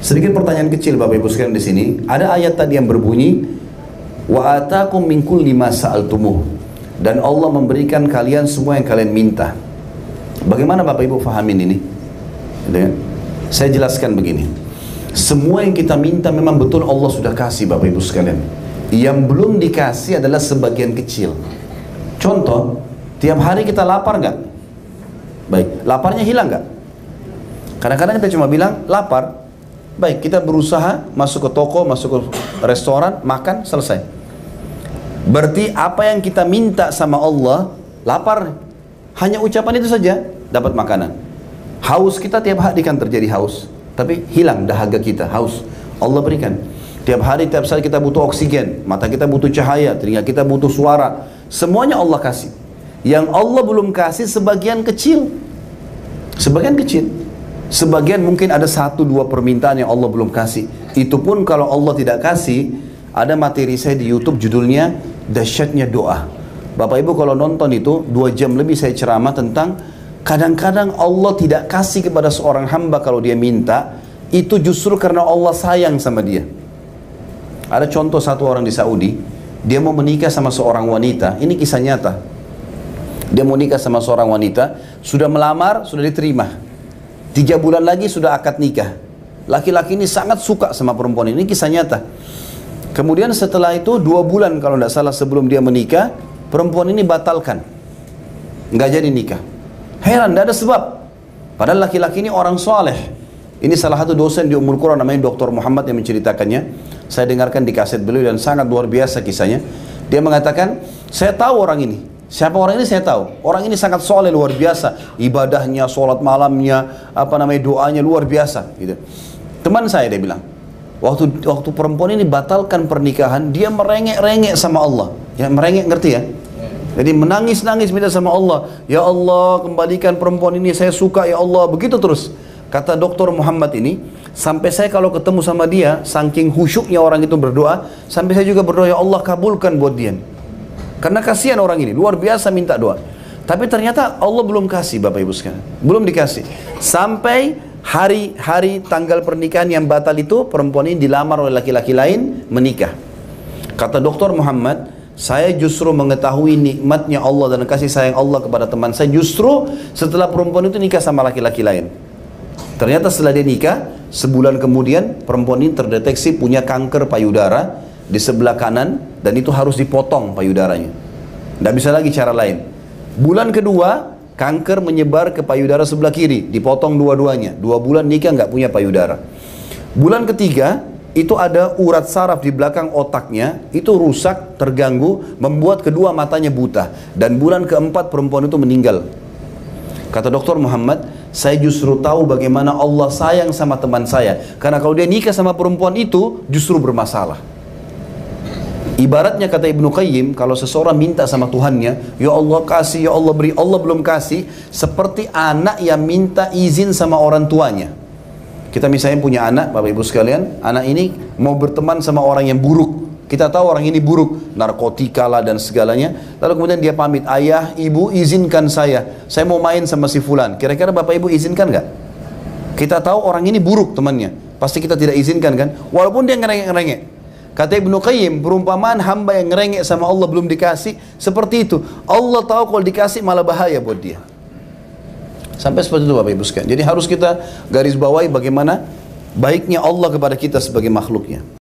Sedikit pertanyaan kecil Bapak Ibu sekalian di sini. Ada ayat tadi yang berbunyi, wa atakum min kulli ma sa'altumuh, dan Allah memberikan kalian semua yang kalian minta. Bagaimana Bapak Ibu fahamin ini? Saya jelaskan begini. Semua yang kita minta memang betul Allah sudah kasih Bapak Ibu sekalian. Yang belum dikasih adalah sebagian kecil. Contoh, tiap hari kita lapar nggak? Baik, laparnya hilang nggak? Kadang-kadang kita cuma bilang lapar. Baik, kita berusaha masuk ke toko, masuk ke restoran, makan, selesai. Berarti apa yang kita minta sama Allah, lapar. Hanya ucapan itu saja, dapat makanan. Haus kita tiap hari kan terjadi haus. Tapi hilang dahaga kita, haus. Allah berikan. Tiap hari, tiap saat kita butuh oksigen. Mata kita butuh cahaya, telinga kita butuh suara. Semuanya Allah kasih. Yang Allah belum kasih sebagian kecil. Sebagian kecil. Sebagian mungkin ada 1-2 permintaan yang Allah belum kasih. Itu pun kalau Allah tidak kasih. Ada materi saya di YouTube judulnya Dahsyatnya Doa. Bapak Ibu kalau nonton itu 2 jam lebih saya ceramah tentang kadang-kadang Allah tidak kasih kepada seorang hamba kalau dia minta. Itu justru karena Allah sayang sama dia. Ada contoh satu orang di Saudi. Dia mau menikah sama seorang wanita. Ini kisah nyata. Dia mau nikah sama seorang wanita. Sudah melamar, sudah diterima. 3 bulan lagi sudah akad nikah. Laki-laki ini sangat suka sama perempuan ini. Ini kisah nyata. Kemudian setelah itu 2 bulan kalau tidak salah sebelum dia menikah, perempuan ini batalkan. Nggak jadi nikah. Heran, tidak ada sebab. Padahal laki-laki ini orang soleh. Ini salah satu dosen di Ummul Qura namanya Dr. Muhammad yang menceritakannya. Saya dengarkan di kaset beliau dan sangat luar biasa kisahnya. Dia mengatakan, saya tahu orang ini. Siapa orang ini saya tahu. Orang ini sangat soleh luar biasa. Ibadahnya, sholat malamnya, doanya luar biasa. Gitu. Teman saya dia bilang, waktu perempuan ini batalkan pernikahan, dia merengek-rengek sama Allah. Ya merengek ngerti ya? Jadi menangis-nangis minta sama Allah. Ya Allah kembalikan perempuan ini, saya suka ya Allah. Begitu terus. Kata Dr. Muhammad ini, sampai saya kalau ketemu sama dia, saking khusyuknya orang itu berdoa, sampai saya juga berdoa, ya Allah kabulkan buat dia. Karena kasihan orang ini, luar biasa minta doa. Tapi ternyata Allah belum kasih Bapak Ibu sekalian. Belum dikasih. Sampai hari tanggal pernikahan yang batal itu, perempuan ini dilamar oleh laki-laki lain, menikah. Kata Dr. Muhammad, saya justru mengetahui nikmatnya Allah dan kasih sayang Allah kepada teman saya justru setelah perempuan itu nikah sama laki-laki lain. Ternyata setelah dia nikah, sebulan kemudian perempuan ini terdeteksi punya kanker payudara di sebelah kanan dan itu harus dipotong payudaranya. Tidak bisa lagi cara lain. Bulan kedua, kanker menyebar ke payudara sebelah kiri, dipotong dua-duanya. 2 bulan nikah nggak punya payudara. Bulan ketiga, itu ada urat saraf di belakang otaknya, itu rusak, terganggu, membuat kedua matanya buta. Dan bulan keempat perempuan itu meninggal. Kata Dr. Muhammad, saya justru tahu bagaimana Allah sayang sama teman saya. Karena kalau dia nikah sama perempuan itu, justru bermasalah. Ibaratnya kata Ibnu Qayyim, kalau seseorang minta sama Tuhannya, ya Allah kasih, ya Allah beri, Allah belum kasih, seperti anak yang minta izin sama orang tuanya. Kita misalnya punya anak, Bapak Ibu sekalian, anak ini mau berteman sama orang yang buruk. Kita tahu orang ini buruk, narkotika lah dan segalanya. Lalu kemudian dia pamit, ayah, ibu izinkan saya mau main sama si fulan. Kira-kira Bapak Ibu izinkan nggak? Kita tahu orang ini buruk temannya, pasti kita tidak izinkan kan? Walaupun dia ngerengek-ngerengek. Kata Ibnu Qayyim, perumpamaan hamba yang ngerengek sama Allah belum dikasih, seperti itu. Allah tahu kalau dikasih malah bahaya buat dia. Sampai seperti itu Bapak Ibu sekalian. Jadi harus kita garis bawahi bagaimana baiknya Allah kepada kita sebagai makhluknya.